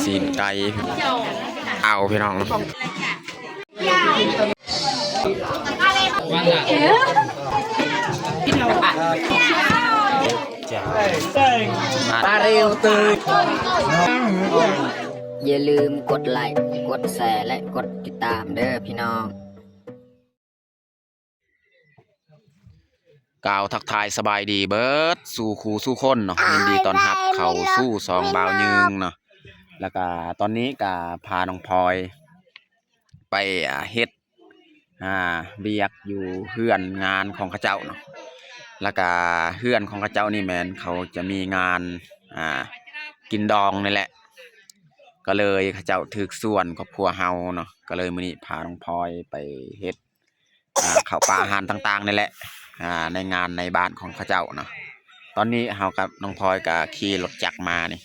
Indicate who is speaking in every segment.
Speaker 1: ซีนไก่เอาพี่น้องมาเร็วตื่น
Speaker 2: อย่าลืมกดไลค์กดแชร์และกดติดตามเด้อพี่น้อง
Speaker 1: กล่าวทักทายสบายดีเบิร์ดสู่ครูสู่คนเนาะยินดีตอนรับเขาสู้สองบ่าวยืงเนาะแล้วก็ตอนนี้ก็พาน้องพลอยไปเฮ็ดเบียกอยู่เฮือนงานของข้าเจ้าเนาะแล้วก็เฮือนของข้าเจ้านี่แมนเขาจะมีงานกินดองนี่แหละก็เลยข้าเจ้าถึกส่วนครอบครัวเฮาเนาะก็เลยมื้อนี้พาน้องพลอยไปเฮ็ดข้าวปลาอาหารต่างๆนี่แหละในงานในบ้านของข้าเจ้าเนาะตอนนี้เฮากับน้องพลอยก็ขี่รถจักรมานี่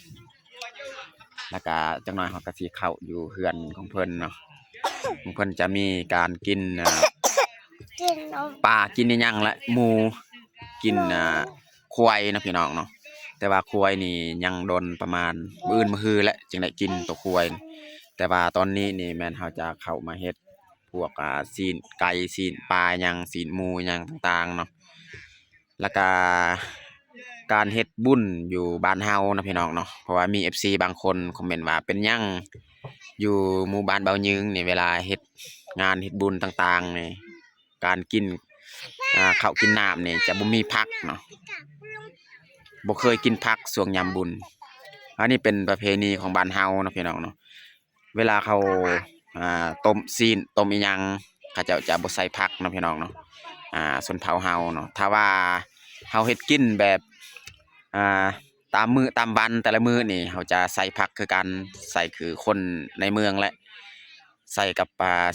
Speaker 1: แล้วก็จักหน่อยเฮาก็สิเข้าอยู่เฮือนของเพิ่นเนาะของเพิ่นจะมีการกินปลากินอีหยังและหมูกินควายนะพี่น้องเนาะแต่ว่าควายนี่ยังโดนประมาณมื้ออื่นมื้อฮือและจึงได้กินตัวควายแต่ว่าตอนนี้นี่แม่นเฮาจะเข้ามาเฮ็ดพวกซีนไก่ซีนปลาหยังซีนหมูหยังต่างๆเนาะแล้วก็การเฮ็ดบุญอยู่บ้านเฮานะพี่น้องเนาะเพราะว่ามี FC บางคนคอมเมนต์ว่าเป็นหยังอยู่หมู่บ้านเบายึงนี่เวลาเฮ็ดงานเฮ็ดบุญต่างๆนี่การกินข้าวกินน้ำนี่จะบ่มีผักเนาะบ่เคยกินผักช่วงยามบุญอันนี้เป็นประเพณีของบ้านเฮานะพี่น้องเนาะเวลาเขาต้มซีนต้มอีหยังเขาจะบ่ใส่ผักนะพี่น้องเนาะส่วนเผาเฮาเนาะถ้าว่าเฮาเฮ็ดกินแบบตามมื้อตามวันแต่ละมื้อนี่เฮาจะใส่ผักคือกันใส่คือคนในเมืองแหละใส่กับ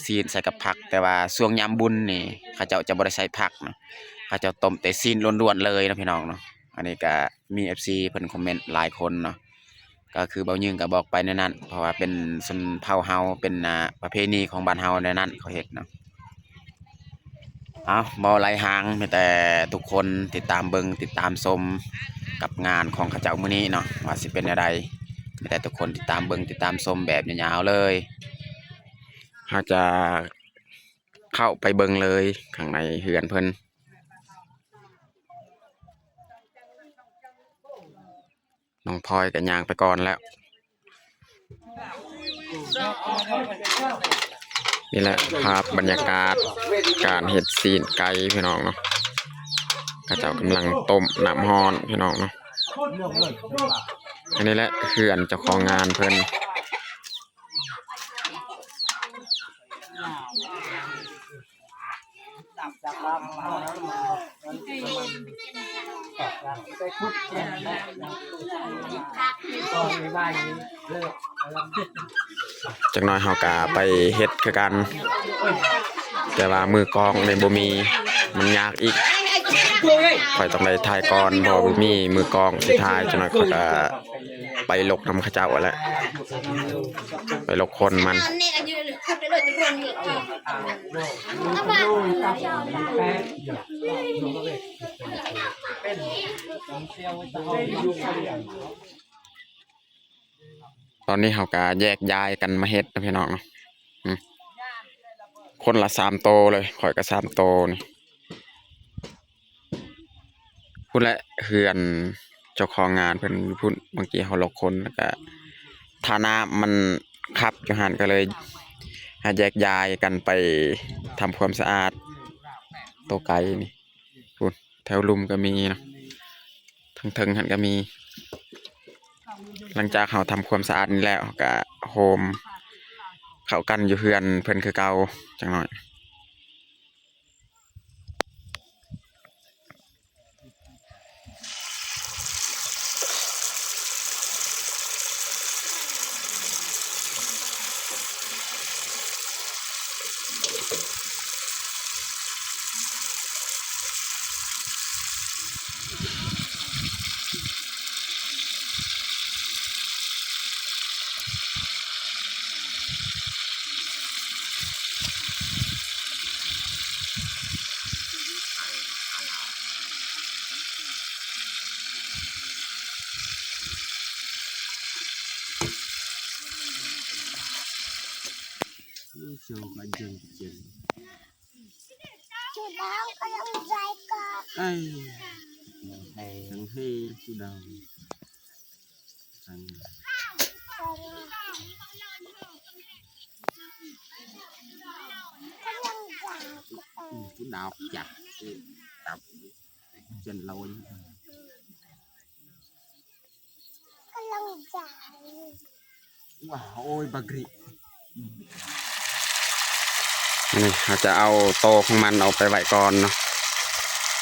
Speaker 1: ซีนใส่กับผักแต่ว่าช่วงยามบุญนี่เขาจะบ่ได้ใส่ผักเนาะเขาจะต้มแต่ซีนล้วนๆเลยนะพี่น้องเนาะอันนี้ก็มี FC เพิ่นคอมเมนต์หลายคนเนาะก็คือเบายึงก็บอกไปในนั้นเพราะว่าเป็นชนเผ่าเฮาเป็นประเพณีของบ้านเฮาในนั้นเขาเฮ็ดเนาะบ่ไล่ห่างมีแต่ทุกคนติดตามเบิ่งติดตามชมกับงานของเขาเจ้ามื้อนี้เนาะว่าสิเป็นจังไดมีแต่ทุกคนติดตามเบิ่งติดตามชมแบบยาวๆเลยเฮาจะเข้าไปเบิ่งเลยข้างในเฮือนเพิ่นน้องพลอยก็ย่างไปก่อนแล้วนี่แหละภาพบรรยากาศการเฮ็ดซีนไก่พี่น้องเนาะข้าเจ้ากำลังต้มน้ำร้อนพี่น้องเนาะอันนี้แหละเฮือนเจ้าของงานเพิ่นจักหน่อยเฮากะไปเฮ็ดคือกันแต่ว่ามือกองในบ่มีมันยากอีกข่อยต้องได้ถ่ายก่อนบ่มีมือกองสิถ่ายจักหน่อยข่อยก็ไปลกนำเขาเจ้าแหละไปลกคนมันตอนนี้เฮาก็แยกย้ายกันมาเฮ็ดนะพี่น้องเนาะคนละ3โตเลยข่อยก็3โตนี่พูดและเฮือนเจ้าของงานเพิ่นพูดบางทีเฮาลกคนแล้วก็ฐานะมันคับอยู่หั่นก็เลยแยกย้ายกันไปทำความสะอาดโตไก่นี่พูดแถวลุมก็มีเนาะทั้งเทิงหั่นก็มีหลังจากเขาทำความสะอาดนี่แล้วก็โฮมเขากันอยู่เฮือนเพิ่นคือเก่าจังหน่อย
Speaker 3: show cái chân chân
Speaker 4: chú đáo có đồng dài con
Speaker 3: ai thằng hay chú đầu thằng chú đào chặt đào chân lâu
Speaker 4: có lông dài
Speaker 3: wow ôi bà gị
Speaker 1: นี่เขาจะเอาโตของมันเอาไปไว้ก่อนเนาะ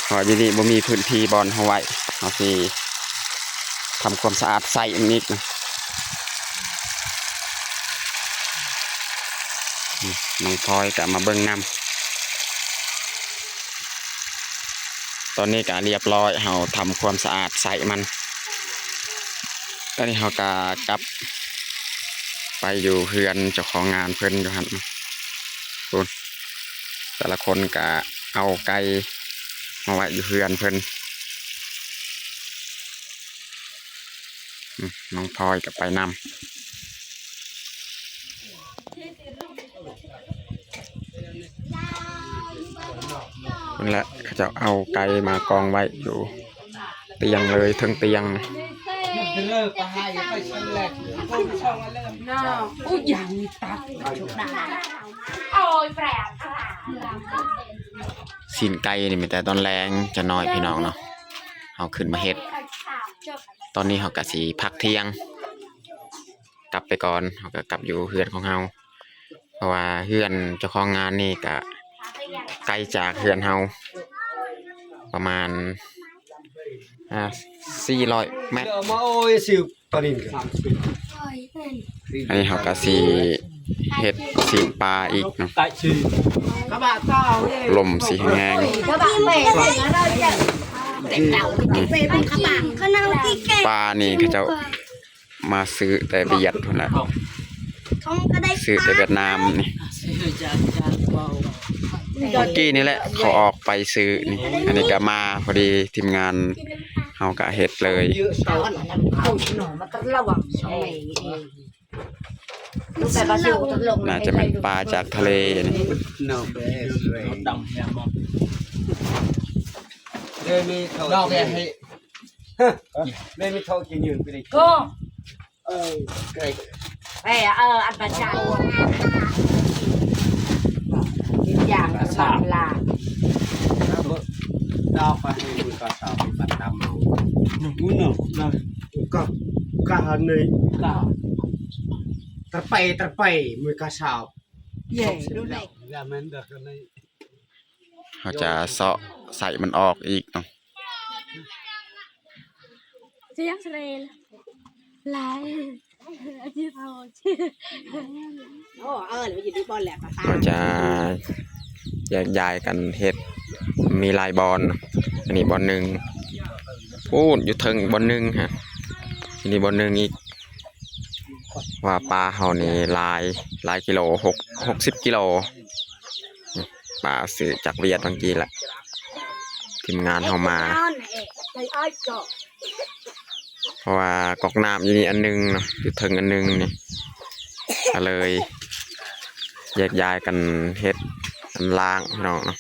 Speaker 1: เพราะที่นี่บ่มีพื้นที่บอลเอาไว้เอาสิทำความสะอาดใส่อีกนิดนะน้องพลอยกลับมาเบิ่งน้ำตอนนี้ก็เรียบร้อยเราทำความสะอาดใส่มันตอนนี้เราก็กลับไปอยู่เฮือนเจ้าของงานเพิ่นอยู่หั่นคุณแต่ละคนก็เอาไก่มาไว้อยู่เฮือนเพิ่นน้องพลอยก็ไปนำนั่นแหละเขาจะเอาไก่มากองไว้อยู่เตียงเลยทั้งเตียง
Speaker 5: Ôi dằn tắt ôi bẹt
Speaker 1: สินไก่นี่มีแต่ตอนแรงจะน้อยพี่น้องเนาะเอาขึ้นมาเฮ็ดตอนนี้เขากะสีพักเที่ยงกลับไปก่อนเขาก็กลับอยู่เฮือนของเราเพราะว่าเฮือนเจ้าของงานนี่ก็ไกลจากเฮือนเราประมาณ400 เมตร
Speaker 3: mà ôi siêu tao nhìn kìa
Speaker 1: อันนี้เขาก็สีเฮ็ดสินปลาอีกเนาะ
Speaker 3: tại chi các bạn tao
Speaker 1: ลมสีแห้ง
Speaker 4: các bạn về về bằng các bạn có năng tí kê
Speaker 1: ปลานี่เขาจะมาซื้อแต่เวียดพุ่นน่ะ
Speaker 4: không có đây
Speaker 1: ซื้อแต่เวียดนามนี่เมื่อกี้นี่แหละเขาออกไปซื้อนี่อันนี้ก็มาพอดีทีมงานเฮาก็เฮ็ดเลย น่าจะเป็นปลาจากทะเลนี่
Speaker 3: no đầm đây mi thâu đâu về hay đây mi thâu chỉ nhường cái này
Speaker 5: cô
Speaker 3: cái
Speaker 5: về ăn bà cháo thịt vàng là sọt là
Speaker 3: đau phải hay mùi cà sào bát đầm màu muốn nào đây cả này tơ pay mùi cà sào
Speaker 5: về lúc này
Speaker 3: ra men được cái này
Speaker 1: เขาจะเซาะใส่มันออกอีกเนาะ
Speaker 4: tiếng srel lại như thôi chứ
Speaker 1: เขาจะแยกย้ายกันเฮ็ดมีหลายบอนอันนี้บอนหนึ่งพูดอยู่เทิงบอนหนึ่งฮะทีนี้บอนหนึ่งอีกว่าปลาเฮานี่หลายกิโล60 กิโลปลาซื้อจากเวียดบางทีแหละทีมงานเฮามา เพราะว่ากอกน้ำอยู่นี่อันหนึงเนาะอยู่เทิงอันหนึงนี่ก็เลยแยกย้ายกันเฮ็ดอันล่างพี่น้องเนาะ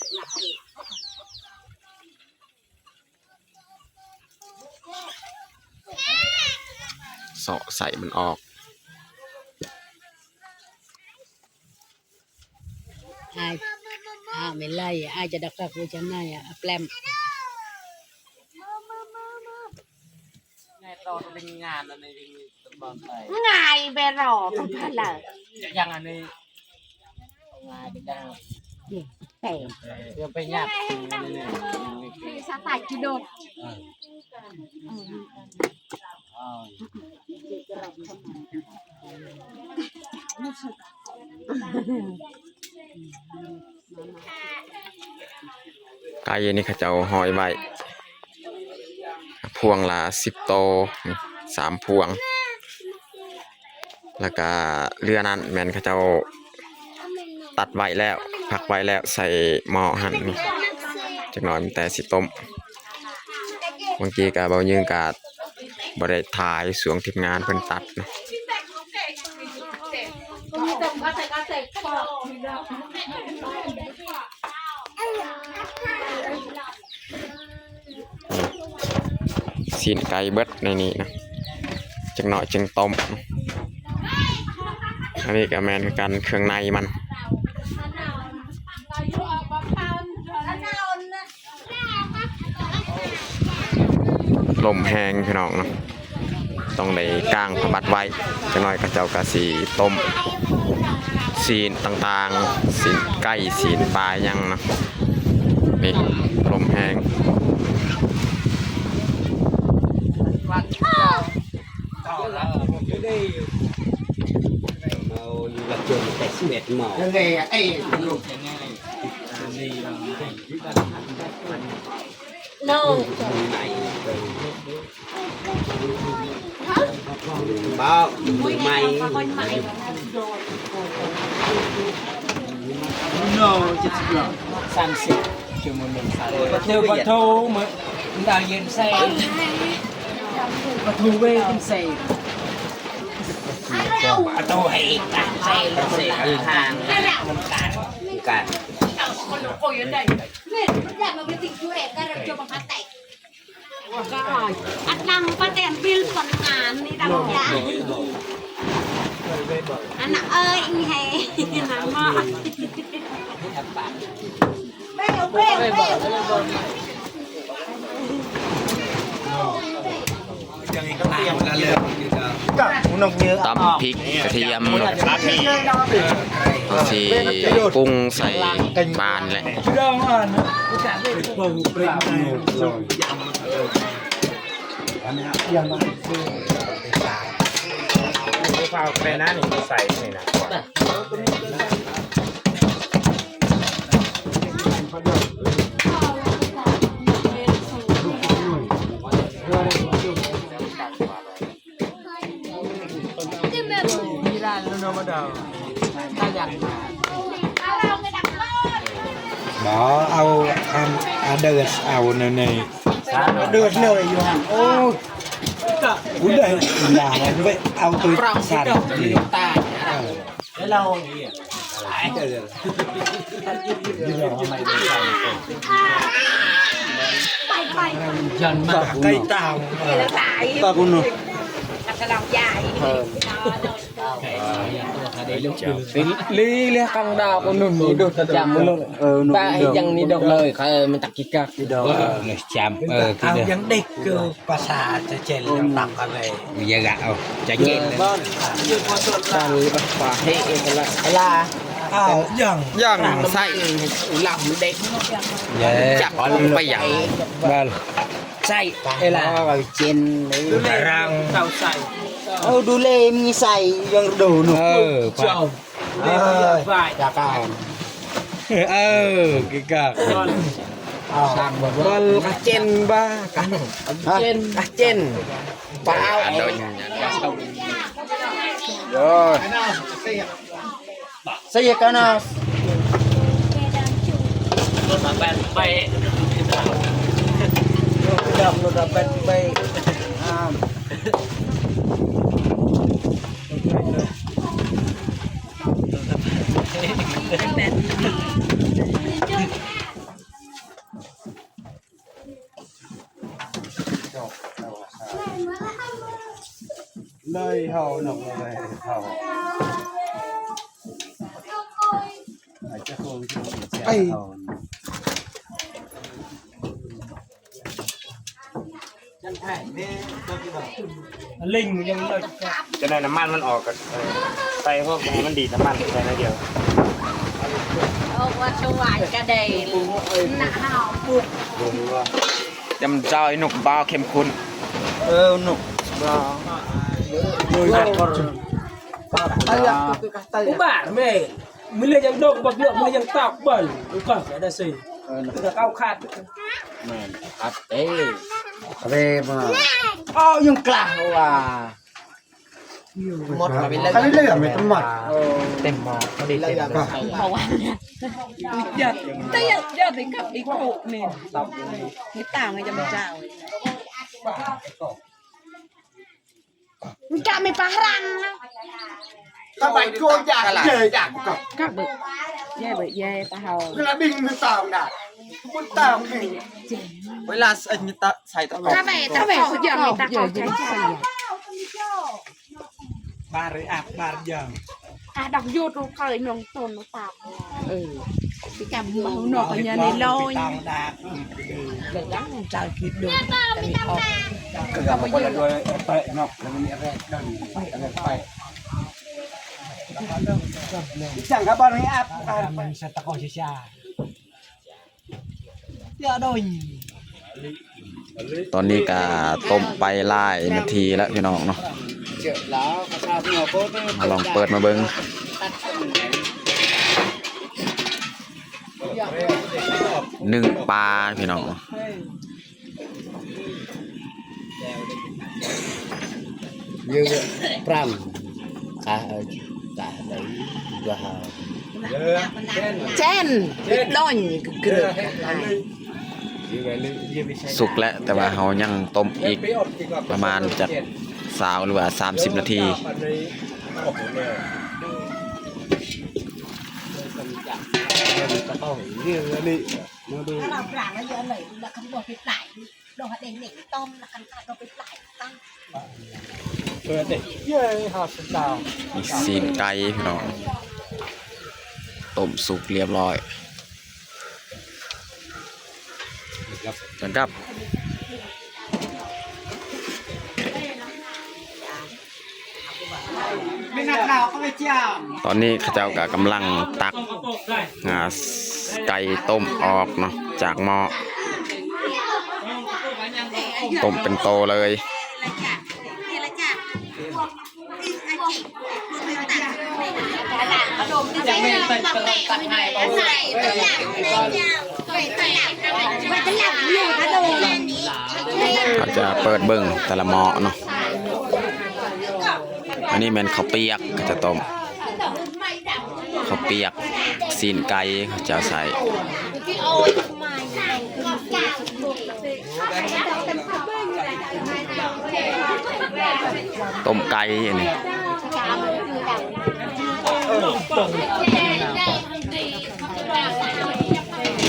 Speaker 1: เสาะใส่มันออก
Speaker 5: ai mày lay ai cho đặc cô chấm này plem
Speaker 3: ในตอนเป็นงานอะไรตอนบอลไป
Speaker 5: ngày về rò không phải là
Speaker 3: ยังอันนี้งานเป็นยัง
Speaker 5: tẻ
Speaker 3: เดี๋ยวไปหยาบเนี่ย
Speaker 5: sa phải chi đột
Speaker 1: ไก่นี่เขาจะเอาหอยไว้พวงละ10 โตนี่3 พวง แล้วก็เรือนั้นแม่นเขาจะเอาตัดไว้แล้วพักไว้แล้วใส่หม้อหั่นนี่จักหน่อยมันแต่สิต้มบางทีก็เบายืงก็บ่ได้ถ่ายสวงทีมงานเพิ่นตัดเนาะ ซีนไก่เบิดในนี้นะจังหน่อยจึงต้มอันนี้ก็แมนคือกันเครื่องในมันลมแห้งพี่น้องเนาะต้องได้ก้างผบัดไว้จังหน่อยก็เจ้ากะสีต้มซีนต่างๆซีนไก่ซีนปลายังเนาะนี่ลมแห้ง
Speaker 3: màu như là trường cái mệt màu
Speaker 2: Nghề ấy
Speaker 4: No.
Speaker 3: bao mười mày
Speaker 6: No, just go. Sunset. Cuma batu mà đang yên say. Batu về yên say. Batu hay đang say là say ở hàng
Speaker 3: cạn
Speaker 4: Anh đang bắt em bill phần ngàn đi đăng giá. Anh ơi anh hè nắng mọ.
Speaker 1: ตำพริกกระเทียมสีกุ้งใส่บานแหละ
Speaker 6: ข้าวแม่น้านี่ใส่นี่นะ
Speaker 3: đó ao ăn đợt ao này này đợt lời vô hàng ô cún đây là vậy ao tôi sàn thì
Speaker 6: cái lâu gì dần mà
Speaker 3: cây tàu tàu con nữa
Speaker 6: lý lý căng đào con nôn nôn được chạm luôn ta hay chẳng ní được lời khai mình tắc kí cạc
Speaker 3: đi đâu chạm ao vẫn địch cơ bà xà cho chèn lên tặng cả về bây giờ gạo trái chèn lên
Speaker 6: ta lưới bắt phá hệ là
Speaker 3: ao dần
Speaker 1: ย่างใส่
Speaker 6: làm đẹp
Speaker 1: จับลงไปอย่าง
Speaker 3: vâng
Speaker 6: say
Speaker 2: Đây là vào trên đấy
Speaker 3: răng
Speaker 6: tao say
Speaker 2: đu lê mi xài dân đồ nữa
Speaker 6: chồng vài
Speaker 2: Chà cao
Speaker 3: cái cạc
Speaker 2: Sang một
Speaker 6: con cá trên ba cá trên bao
Speaker 1: โดย
Speaker 2: Rồi Xây cái nào
Speaker 6: mà bạn bè
Speaker 2: Đập nó đập bên bê
Speaker 3: nơi hầu nọc về hầu ai
Speaker 6: linhยังเลย
Speaker 7: จะได้น้ำมันมันออกกันใส่พวกนี้มันดีดน้ำมันใส่นิดเดียว
Speaker 5: ว่าสวายกระเดยหน้าหาวปุก
Speaker 1: ยำจอยหนุกบ้าเข้มข้น
Speaker 2: nục
Speaker 6: Cú bản mẹ mới lênยังđông bậc lượng mớiยังtọc bẩn còn cái đa xì là cao khát
Speaker 2: Át tế Về mà nhưng cả hòa Một mà bị lên
Speaker 3: cái này là mày tấm mặt
Speaker 2: Tem mọt Nó đi lên
Speaker 5: บอกว่ายัดแต่ยัดถึงกับอีกปุกนี่นี่ต่างกันจะมาเจ้ามันจะไม่ปะรังนะ
Speaker 3: ถ้าไปโกยอยากเจออยากกับ
Speaker 5: các bự dê ta hầu
Speaker 3: เวลาบิงมันตองได้มันตองบิง
Speaker 1: เวลาอันนี้ใส่ตะกอบ
Speaker 5: ta về có giờ người ta còn cháy cháy
Speaker 3: บาร์อับบาร์ยัง
Speaker 4: à đọc vô rồi khởi nồng tồn nó tạp
Speaker 5: cái cằm màu nọ ở nhà này lôi
Speaker 3: ตองดา
Speaker 5: để lắm làm sao kịp được tại vì không
Speaker 3: ก็กับคนละด้วยเตะนอกแล้วมีอะไรดังอะไรไปสั่งครับบอลนี้อัพมันสตะกอช้าเดี๋ยวโดน
Speaker 1: ตอนนี้ก็ต้มไปหลายนาทีแล้วพี่น้องเนาะ
Speaker 3: เจอแล้วกระชากหัวโป๊ะ
Speaker 1: มาลองเปิดมาเบิ่งนึ่งปลาพี่น้อง
Speaker 2: như pram cả cả đấy và
Speaker 5: chen đôi cửa
Speaker 1: สุกแล้วแต่ว่าเรายังต้มอีกประมาณจาก20หรือว่า30นาที
Speaker 4: ถ้าเราปลาแล้วเยอะเลยแล้วเขาบอกไปปลายโดนเด็กเด็กต้มแล้วกันโดนไปปลายตั้ง
Speaker 1: มีซีนไก่พี่น้องต้มสุกเรียบร้อยนะครับตอนนี้ข้าเจ้าก็กำลังตักไก่ต้มออกเนาะจากหม้อต้มเป็นโตเลย เขาจะเปิดเบิ้งแต่ละหม้อเนาะอันนี้เป็นข้าวเปียกก็จะต้มข้าวเปียกซีนไก่เขาจะใส่ต้มไก่อันนี้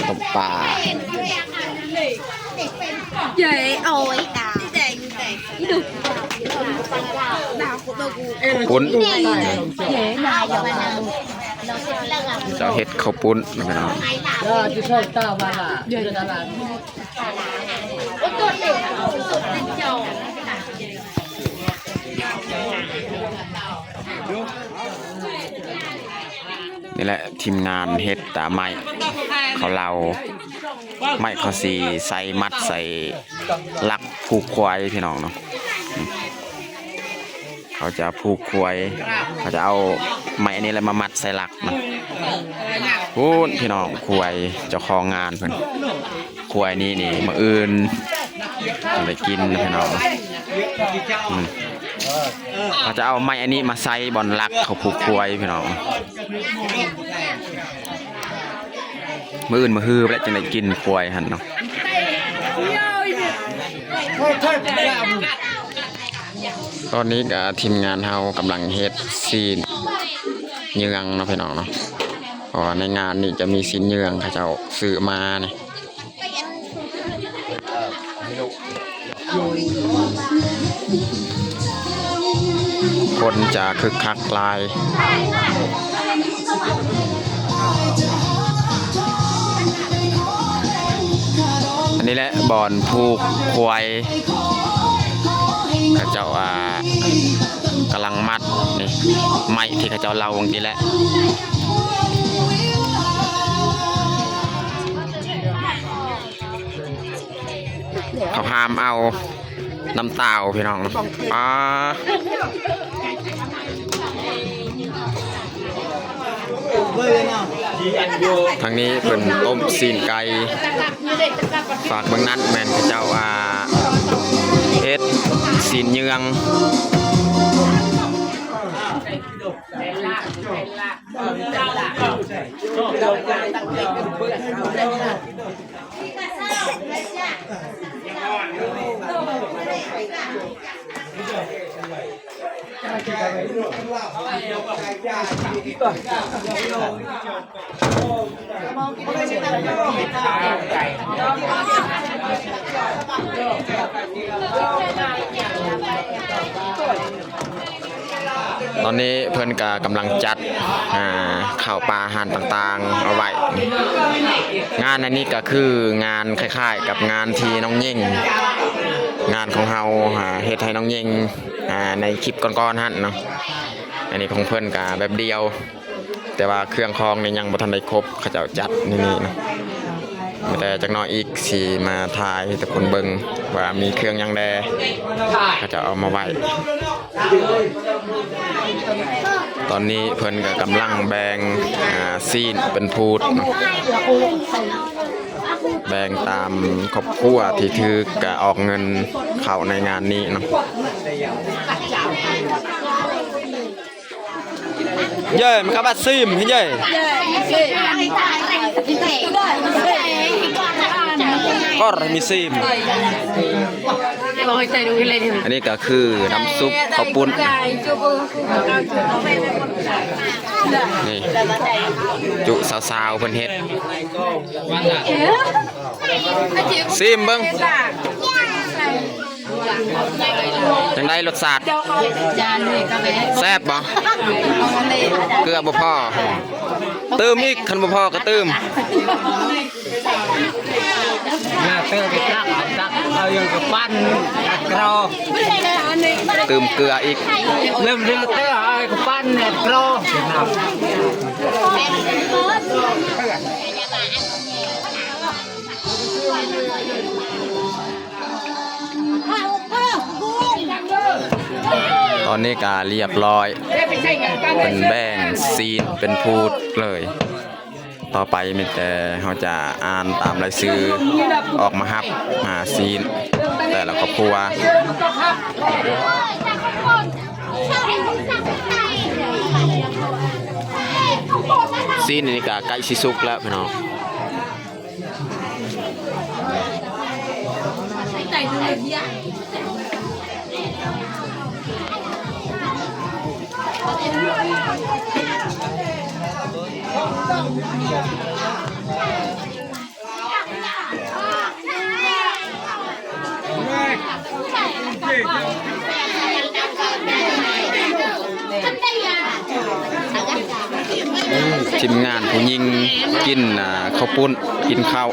Speaker 1: ต้มปลา
Speaker 4: vậy ôi đào đi được đào của tôi
Speaker 1: ปุ้น
Speaker 4: dễ mà giờ mà nào
Speaker 1: เจ้าเห็ดข้าวปุ้นนะพี่น้อง
Speaker 2: chứ sao tao mà là giờ là
Speaker 1: นี่แหละทีมงานเฮ็ดตาไม้เขาเราไม้เขาสีใส่มัดใส่หลักผูกควายพี่น้องเนาะเขาจะผูกควายเขาจะเอาไม้อันนี้อะไรมามัดใส่หลักนะพูดพี่น้องควายเจ้าของงานเพิ่นควายนี่มื้ออื่นจะได้กินนะพี่น้องเขาจะเอาไม้อันนี้มาใส่บอนหลักเขาผูกควายพี่น้องมื้ออื่นมื้อฮือแล้วจะได้กินควายหั่นเนาะตอนนี้ก็ทีมงานเฮากำลังเฮ็ดซีนเยืองเนาะพี่น้องเนาะเพราะว่าในงานนี่จะมีซีนเยืองเขาเจ้าซื้อมานี่คนจะคึกคักหลาย อันนี้แหละบ่อนผูกควายเขาเจ้ากำลังมัดนี่ไม้ที่เขาเจ้าเล่าอย่างนี้แหละเขาพามเอาน้ำเต้าพี่น้องทางนี้เป็นต้มซีนไก่ฝากเบื้องนั้นแมนเจ้าเฮ็ดซีนเยือง ตอนนี้เพิ่นก็กำลังจัดข้าวปลาอาหารต่างๆเอาไว้งานอันนี้ก็คืองานคล้ายๆกับงานที่น้องยิ่งงานของเฮาเฮ็ดให้น้องยิ่งในคลิปก่อนๆหั่นเนาะอันนี้ของเพิ่นก็แบบเดียวแต่ว่าเครื่องคองนี่ยังบ่ทันได้ครบเขาเจ้าจัดนี่เนาะแต่จักหน่อยอีกสิมาถ่ายให้ทุกคนเบิ่งว่ามีเครื่องหยังแดเขาจะเอามาไว้ตอนนี้เพิ่นก็กำลังแบ่งซีนเป็นพูดเนาะแบ่งตามครอบครัวที่ถือกะออกเงินเข้าในงานนี้เนาะเย้มันก็บัดซิมเย้ก็มีซิมอันนี้ก็คือน้ำซุปข้าวปุ้นนี่จุสาวๆเพิ่นเฮ็ดซิมเบิ่งจังได๋รสชาติแซ่บบ่เกลือบ่พอเติมอีกคันบ่พอก็เติม
Speaker 3: เอาอย่างกับปั้นกรอ
Speaker 1: เติมเกลืออีก
Speaker 3: เริ่มเตอเอากับปั้นกรอ
Speaker 1: ตอนนี้ก็เรียบร้อยเป็นแบ่งซีนเป็นพูดเลยต่อไปมีแต่เขาจะอ่านตามรายชื่อออกมาฮับซีนแต่ละครอบครัวซีนนี่ก็ใกล้สิสุกแล้วพี่น้องทีมงานผู้หญิงกินข้าวปุ้นกินข้าว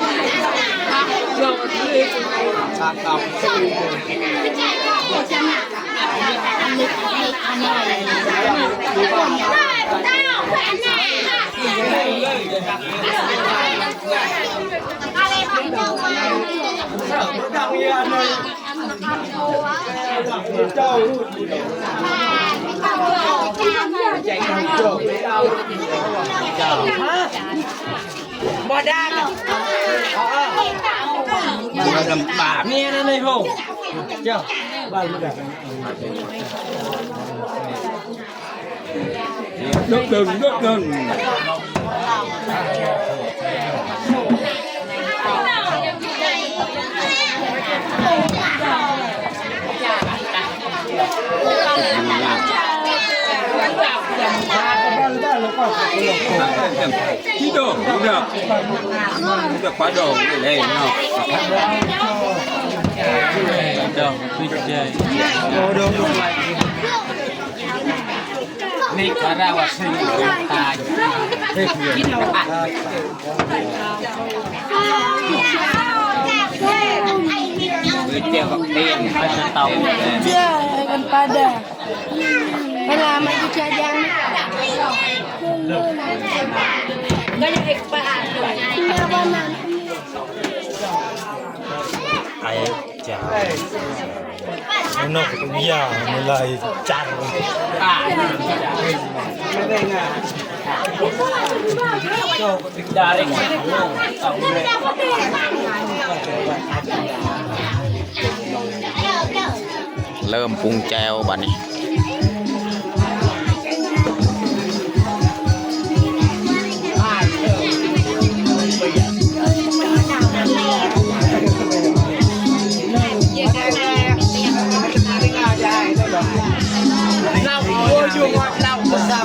Speaker 3: บ่ได้ลำบากเนี่ยนะในห้องเจ้าบ้านไม่ได้ดึกดึงที่โดดจะไปโดดเลยเนาะเจ้าพี่เจ้าโดดนี่ก็เราว่าสิ่งตายเฮ้ยเจ้ากับเตียงไปจะเตาเจ้ากันปาดาเวลามันจะยังก็ยังอีกปาดอยู่ไงไอ้จ้านกตัวใหญ่มันเลยจังไม่ได้ไงดาริก
Speaker 1: เริ่มปรุงแจวบัดนี้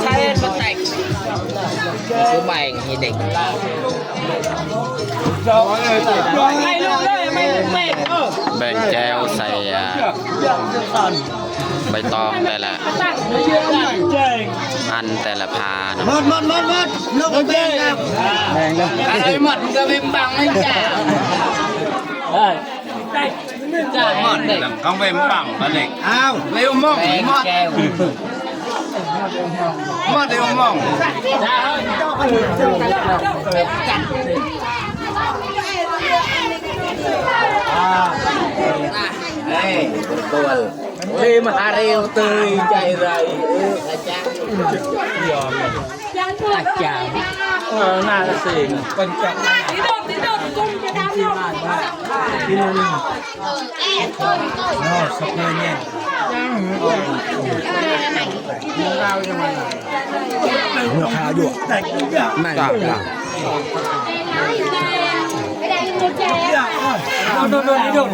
Speaker 2: ใช้มันแตกคือแบ่งให้เด็กไม่ลูกเลยไม่ลูกแม่
Speaker 1: แบ่งแก้วใส่ใบตองแต่ละอันแต่ละพาเนาะ
Speaker 3: mất lúc bên nào bèn đâu
Speaker 2: อะไรหมดก็เป็นบังไม่จ่าจ่าหมดเด็ก
Speaker 1: không về bằng là địch
Speaker 3: ao
Speaker 2: Liêu mong mọt
Speaker 1: mất thì không mong
Speaker 2: Ê, buồn Khi mà Hà Rêu tươi chạy rồi Chà Nà là xì Con chọc
Speaker 3: nó sắp lên nha nó khá dụa này
Speaker 4: Cái đây người trẻ. Đâu, đâu, đâu, đâu.